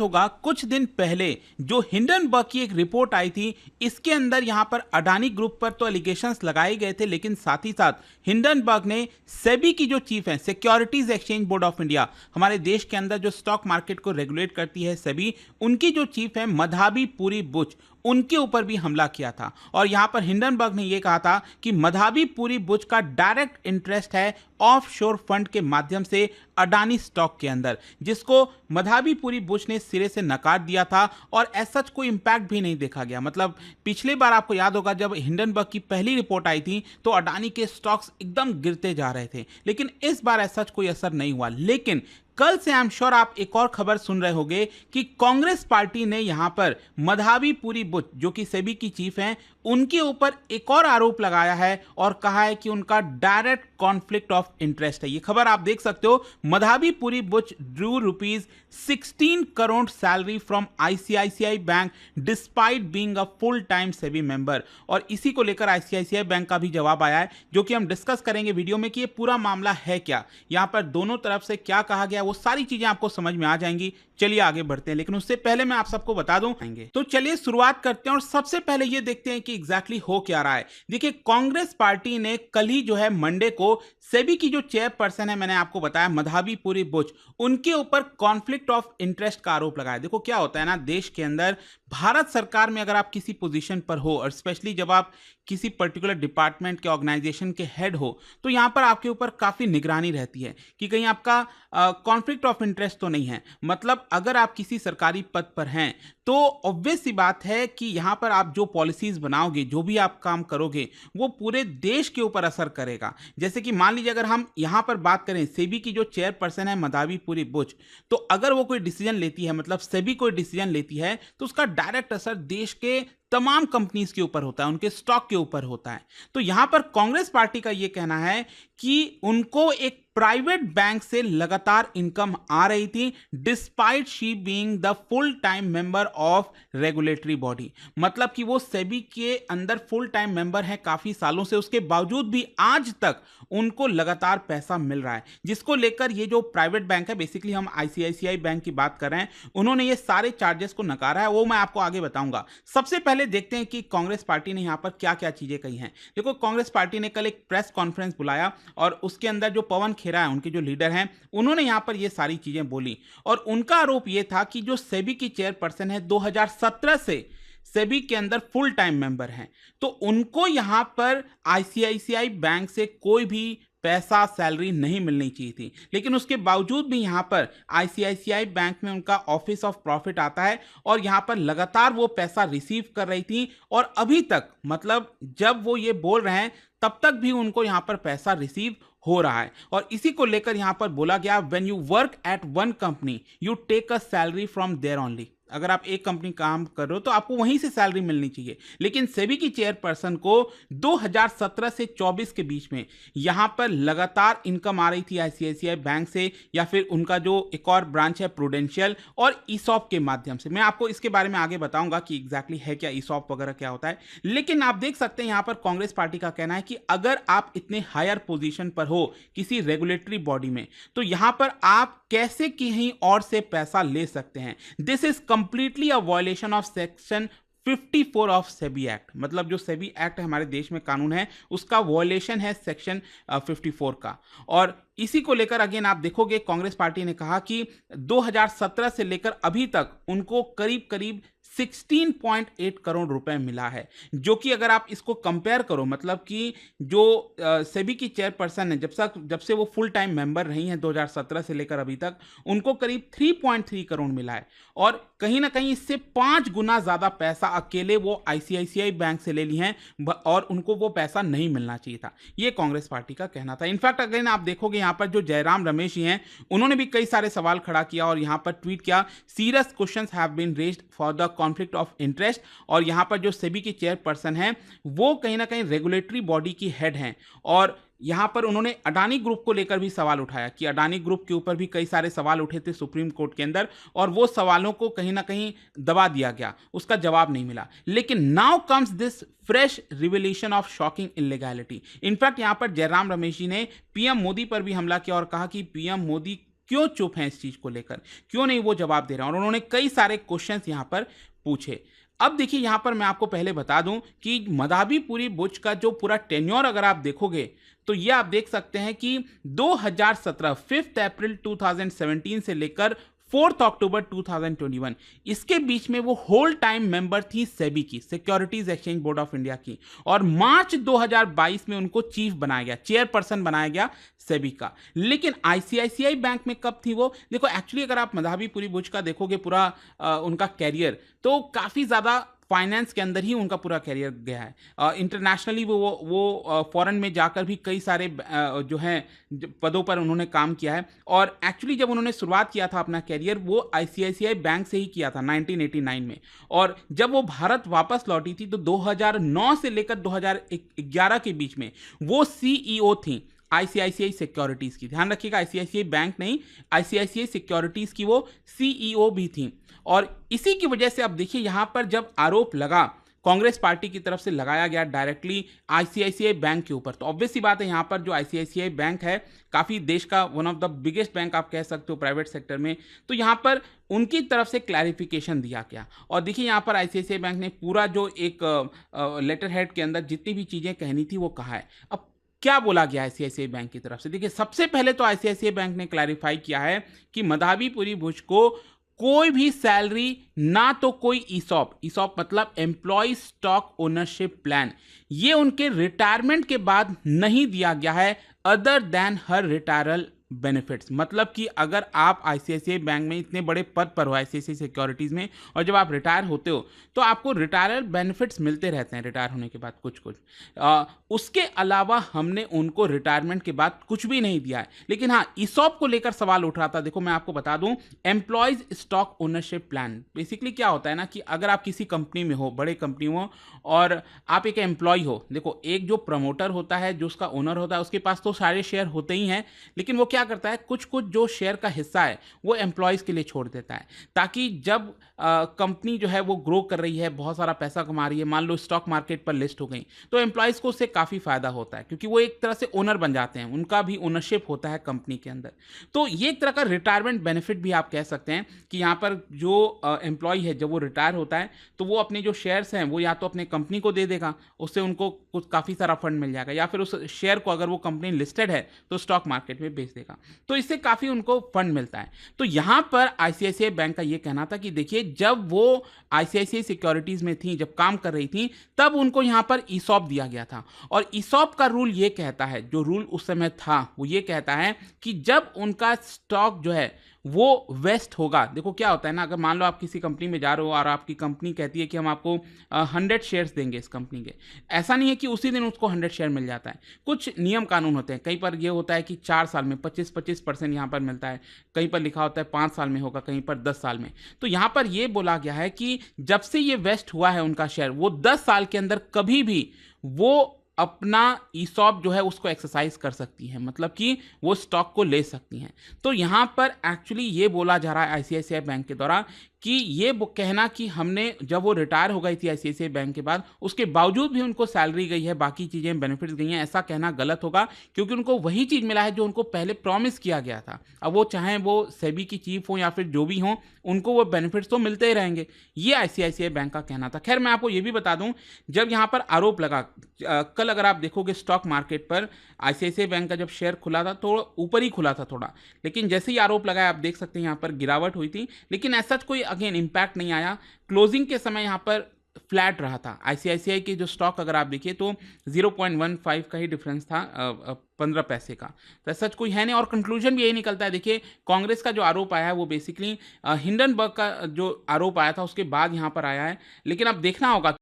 होगा कुछ दिन पहले जो हिंडनबर्ग की एक रिपोर्ट आई थी, इसके अंदर यहां पर अडानी ग्रुप पर तो एलिगेशंस लगाए गए थे, लेकिन साथ ही साथ हिंडनबर्ग ने सेबी की जो चीफ है, securities exchange board of India, हमारे देश के अंदर जो स्टॉक मार्केट को रेगुलेट करती है सेबी, उनकी जो चीफ है मधाबी पुरी बुच, उनके ऊपर भी हमला किया था। और यहां पर हिंडनबर्ग ने यह कहा था कि मधाबी पुरी बुच का डायरेक्ट इंटरेस्ट है ऑफशोर फंड के माध्यम से अडानी स्टॉक के अंदर, जिसको मधाबी पुरी बुच ने सिरे से नकार दिया था और ऐसा कोई इंपैक्ट भी नहीं देखा गया। मतलब पिछली बार आपको याद होगा जब हिंडनबर्ग की पहली रिपोर्ट आई थी तो अडानी के स्टॉक्स एकदम गिरते जा रहे थे, लेकिन इस बार ऐसा कोई असर नहीं हुआ। लेकिन कल से आई एम श्योर आप एक और खबर सुन रहे होंगे कि कांग्रेस पार्टी ने यहां पर मधाबी पुरी बुच, जो कि सेबी की चीफ हैं, उनके ऊपर एक और आरोप लगाया है और कहा है कि उनका डायरेक्ट कॉन्फ्लिक्ट ऑफ इंटरेस्ट है। ये खबर आप देख सकते हो। Madhabi Puri Buch drew ₹16 crore salary from ICICI bank despite being a full time SEBI member. और इसी को लेकर आईसीआईसीआई बैंक का भी जवाब आया है, जो कि हम डिस्कस करेंगे वीडियो में कि ये पूरा मामला है क्या, यहां पर दोनों तरफ से क्या कहा गया, वो सारी चीजें आपको समझ में आ जाएंगी। चलिए आगे बढ़ते हैं, लेकिन उससे पहले मैं आप सबको बता दूं, तो चलिए शुरुआत करते हैं और सबसे पहले ये देखते हैं कि एग्जैक्टली हो क्या रहा है। देखिए, कांग्रेस पार्टी ने कल ही जो है मंडे को सेबी की जो चेयरपर्सन है, मैंने आपको बताया मधाबी पुरी बुच, उनके ऊपर कॉन्फ्लिक्ट ऑफ इंटरेस्ट का आरोप लगाया। देखो क्या होता है ना, देश के अंदर भारत सरकार में अगर आप किसी पोजीशन पर हो और स्पेशली जब आप किसी पर्टिकुलर डिपार्टमेंट के ऑर्गेनाइजेशन के हेड हो, तो यहां पर आपके ऊपर काफी निगरानी रहती है कि कहीं आपका कॉन्फ्लिक्ट ऑफ इंटरेस्ट तो नहीं है। मतलब अगर आप किसी सरकारी पद पर हैं तो ऑब्वियस सी बात है कि यहां पर आप जो पॉलिसीज बनाओगे, जो भी आप काम करोगे, वो पूरे देश के ऊपर असर करेगा। जैसे कि मान लीजिए अगर हम यहां पर बात करें सेबी की जो चेयरपर्सन है मधाबी पुरी बुच, तो अगर वो कोई डिसीजन लेती है, मतलब सेबी कोई डिसीजन लेती है, तो उसका डायरेक्ट असर देश के तमाम कंपनीज के ऊपर होता है, उनके स्टॉक के ऊपर होता है। तो यहां पर कांग्रेस पार्टी का यह कहना है कि उनको एक प्राइवेट बैंक से लगातार इनकम आ रही थी despite she being the full time member of regulatory body. मतलब कि वो सेबी के अंदर फुल टाइम मेंबर है काफी सालों से, उसके बावजूद भी आज तक उनको लगातार पैसा मिल रहा है, जिसको लेकर ये जो प्राइवेट बैंक है, बेसिकली हम आईसीआईसीआई बैंक की बात कर रहे हैं, उन्होंने ये सारे चार्जेस को नकारा है। वो मैं आपको आगे बताऊंगा। सबसे पहले देखते हैं कि कांग्रेस पार्टी ने यहां पर क्या क्या चीजें कही हैं। देखो, कांग्रेस पार्टी ने कल एक प्रेस कॉन्फ्रेंस बुलाया और उसके अंदर जो पवन खेरा है, उनके जो लीडर हैं, उन्होंने यहां पर ये सारी चीजें बोली। और उनका आरोप यह था कि जो सेबी की चेयरपर्सन है 2017 से सेबी के अंदर फुल टाइम मेंबर हैं, तो उनको यहां पर आईसीआईसीआई बैंक से कोई भी पैसा सैलरी नहीं मिलनी चाहिए थी, लेकिन उसके बावजूद भी यहां पर आईसीआईसीआई बैंक में उनका ऑफिस ऑफ प्रॉफिट आता है और यहां पर लगातार वो पैसा रिसीव कर रही थी। और अभी तक, मतलब जब वो ये बोल रहे हैं तब तक भी उनको यहां पर पैसा रिसीव हो रहा है। और इसी को लेकर यहां पर बोला गया, when you work at one company you take a salary from there only. अगर आप एक कंपनी काम कर रहे हो तो आपको वहीं से सैलरी मिलनी चाहिए। लेकिन सेबी की चेयरपर्सन को 2017 से 24 के बीच में यहां पर लगातार इनकम आ रही थी आईसीआईसीआई बैंक से, या फिर उनका जो एक और ब्रांच है प्रूडेंशियल और ईसॉप के माध्यम से। मैं आपको इसके बारे में आगे बताऊंगा कि एग्जैक्टली है क्या ईसॉप वगैरह क्या होता है। लेकिन आप देख सकते हैं यहां पर कांग्रेस पार्टी का कहना है कि अगर आप इतने हायर पोजीशन पर हो किसी रेगुलेटरी बॉडी में, तो यहां पर आप कैसे कहीं और से पैसा ले सकते हैं। This is completely a violation of section 54 of SEBI act. मतलब जो सेबी एक्ट हमारे देश में कानून है, उसका वायलेशन है सेक्शन 54 का। और इसी को लेकर अगेन आप देखोगे कांग्रेस पार्टी ने कहा कि 2017 से लेकर अभी तक उनको करीब करीब 16.8 करोड़ रुपए मिला है, जो कि अगर आप इसको कंपेयर करो, मतलब कि जो सेबी की चेयरपर्सन है, जब से वो फुल टाइम मेंबर रही हैं 2017 से लेकर अभी तक, उनको करीब 3.3 करोड़ मिला है। और कहीं ना कहीं इससे 5 गुना ज्यादा पैसा अकेले वो आईसीआईसीआई बैंक से ले ली हैं और उनको वो पैसा नहीं मिलना चाहिए था। ये कांग्रेस पार्टी का कहना था। इनफैक्ट अगेन आप देखोगे यहां पर जो जयराम रमेश जी हैं, उन्होंने भी कई सारे सवाल खड़ा किया और यहां पर ट्वीट किया, serious questions have been raised for the conflict of interest. और यहां पर जो सेबी की चेयरपर्सन है वो कहीं ना कहीं रेगुलेटरी बॉडी की हेड हैं। और यहां पर उन्होंने अडानी ग्रुप को लेकर भी सवाल उठाया कि अडानी ग्रुप के ऊपर भी कई सारे सवाल उठे थे सुप्रीम कोर्ट के अंदर, और वो सवालों को कहीं ना कहीं दबा दिया गया, उसका जवाब नहीं मिला। लेकिन now comes this fresh revelation of shocking illegality. In fact यहां पर जयराम रमेश जी ने पीएम मोदी पर भी हमला किया और कहा कि पीएम मोदी क्यों चुप हैं इस चीज को लेकर, क्यों नहीं वो जवाब दे रहे हैं, और उन्होंने कई सारे क्वेश्चंस यहां पर पूछे। अब देखिए यहां पर मैं आपको पहले बता दूं कि मदाबीपुरी बुश का जो पूरा टेन्योर अगर आप देखोगे तो ये आप देख सकते हैं कि 2017 5 अप्रैल 2017 से लेकर 4 अक्टूबर 2021 इसके बीच में वो होल टाइम मेंबर थी सेबी की, securities exchange board of India की, और मार्च 2022 में उनको चीफ बनाया गया, चेयरपर्सन बनाया गया सेबी का। लेकिन आईसीआईसीआई बैंक में कब थी वो, देखो एक्चुअली अगर आप मदाबीपुरी बुश का देखोगे पूरा उनका कैरियर, तो काफी ज्यादा फाइनेंस के अंदर ही उनका पूरा करियर गया है। इंटरनेशनली वो फॉरेन में जाकर भी कई सारे जो हैं पदों पर उन्होंने काम किया है। और एक्चुअली जब उन्होंने शुरुआत किया था अपना करियर वो आईसीआईसीआई बैंक से ही किया था 1989 में, और जब वो भारत वापस लौटी थी तो 2009 से लेकर 2011 के बीच में वो सीईओ थी आईसीआईसीआई सिक्योरिटीज की। ध्यान रखिएगा, आईसीआईसीआई बैंक नहीं, आईसीआईसीआई सिक्योरिटीज की वो सीईओ भी थी। और इसी की वजह से अब देखिए यहां पर जब आरोप लगा कांग्रेस पार्टी की तरफ से लगाया गया डायरेक्टली आईसीआईसीआई बैंक के ऊपर, तो ऑब्वियस सी बात है यहां पर जो आईसीआईसीआई बैंक है काफी देश का one of the biggest bank आप कह सकते हो प्राइवेट सेक्टर में, तो यहां पर उनकी तरफ से क्लैरिफिकेशन दिया गया। और देखिए यहां पर आईसीआईसीआई बैंक ने पूरा जो एक लेटर हेड के अंदर जितनी भी चीजें कहनी थी वो कहा है। अब क्या बोला गया आईसीआईसीआई बैंक की तरफ से, देखिए सबसे पहले तो आईसीआईसीआई बैंक ने क्लैरिफाई किया है कि मदाबीपुरी बुश को कोई भी सैलरी, ना तो कोई ईसॉप, ईसॉप मतलब एम्प्लॉय स्टॉक ओनरशिप प्लान, ये उनके रिटायरमेंट के बाद नहीं दिया गया है अदर देन हर रिटायरल बेनिफिट्स। मतलब कि अगर आप आईसीआईसीआई बैंक में इतने बड़े पद पर हो आईसीआईसीआई सिक्योरिटीज में, और जब आप रिटायर होते हो तो आपको रिटायरल बेनिफिट्स मिलते रहते हैं रिटायर होने के बाद कुछ कुछ, उसके अलावा हमने उनको रिटायरमेंट के बाद कुछ भी नहीं दिया है। लेकिन हाँ, ईसॉप को लेकर सवाल उठ रहा था। देखो मैं आपको बता दूं, employees stock ownership plan basically क्या होता है ना कि अगर आप किसी कंपनी में हो, बड़े कंपनी हो, और आप एक एम्प्लॉय हो, देखो एक जो प्रमोटर होता है, जो उसका ओनर होता है, उसके पास तो सारे शेयर होते ही हैं, लेकिन वो क्या करता है कुछ कुछ जो शेयर का हिस्सा है वो एम्प्लॉयज के लिए छोड़ देता है, ताकि जब कंपनी जो है वो ग्रो कर रही है, बहुत सारा पैसा कमा रही है, मान लो स्टॉक मार्केट पर लिस्ट हो गई, तो एम्प्लॉयज को उससे काफी फायदा होता है, क्योंकि वो एक तरह से ओनर बन जाते हैं, उनका भी ओनरशिप होता है कंपनी के अंदर। तो ये एक तरह का रिटायरमेंट बेनिफिट भी आप कह सकते हैं कि यहाँ पर जो एम्प्लॉय है जब वो रिटायर होता है तो वो अपने जो शेयर्स हैं वो या तो अपने कंपनी को दे देगा, उससे उनको कुछ काफी सारा फंड मिल जाएगा, या फिर उस शेयर को अगर वो कंपनी लिस्टेड है तो स्टॉक मार्केट में बेच देगा, तो इससे काफी उनको फंड मिलता है। तो यहां पर आईसीआईसीआई बैंक का यह कहना था कि देखिए जब वो आईसीआईसीआई सिक्योरिटीज में थी, जब काम कर रही थी, तब उनको यहां पर ईसॉप दिया गया था। और ईसॉप का रूल ये कहता है, जो रूल उस समय था वो ये कहता है कि जब उनका स्टॉक जो है वो वेस्ट होगा, देखो क्या होता है ना, अगर मान लो आप किसी कंपनी में जा रहे हो और आपकी कंपनी कहती है कि हम आपको 100 शेयर्स देंगे इस कंपनी के, ऐसा नहीं है कि उसी दिन उसको 100 शेयर मिल जाता है, कुछ नियम कानून होते हैं। कहीं पर ये होता है कि 4 साल में 25% यहाँ पर मिलता है, कहीं पर लिखा होता है 5 साल में होगा, कहीं पर 10 साल में। तो यहाँ पर ये बोला गया है कि जब से ये वेस्ट हुआ है उनका शेयर, वो 10 साल के अंदर कभी भी वो अपना ईसॉप जो है उसको एक्सरसाइज कर सकती हैं, मतलब कि वो स्टॉक को ले सकती हैं। तो यहाँ पर एक्चुअली ये बोला जा रहा है आईसीआईसीआई बैंक के द्वारा कि ये कहना कि हमने जब वो रिटायर हो गई थी आईसीआईसीआई बैंक के बाद, उसके बावजूद भी उनको सैलरी गई है, बाकी चीज़ें बेनिफिट्स गई हैं, ऐसा कहना गलत होगा, क्योंकि उनको वही चीज़ मिला है जो उनको पहले प्रॉमिस किया गया था। अब वो चाहे वो सेबी की चीफ हो या फिर जो भी हो, उनको वो बेनिफिट्स तो मिलते ही रहेंगे, ये आईसीआईसीआई बैंक का कहना था। खैर मैं आपको ये भी बता दूं, जब यहाँ पर आरोप लगा, कल अगर आप देखोगे स्टॉक मार्केट पर आईसीआईसीआई बैंक का जब शेयर खुला था तो ऊपर ही खुला था थोड़ा, लेकिन जैसे ही आरोप लगाया आप देख सकते हैं यहाँ पर गिरावट हुई थी, लेकिन ऐसा कोई अगेन इम्पैक्ट नहीं आया। क्लोजिंग के समय यहाँ पर फ्लैट रहा था। आईसीआईसीआई के जो स्टॉक अगर आप देखिए तो 0.15 का ही डिफरेंस था, 15 पैसे का, तो सच कोई है नहीं। और कंक्लूजन भी यही निकलता है, देखिए कांग्रेस का जो आरोप आया है वो बेसिकली हिंडनबर्ग का जो आरोप आया था उसके बाद यहाँ पर आया है, लेकिन अब देखना होगा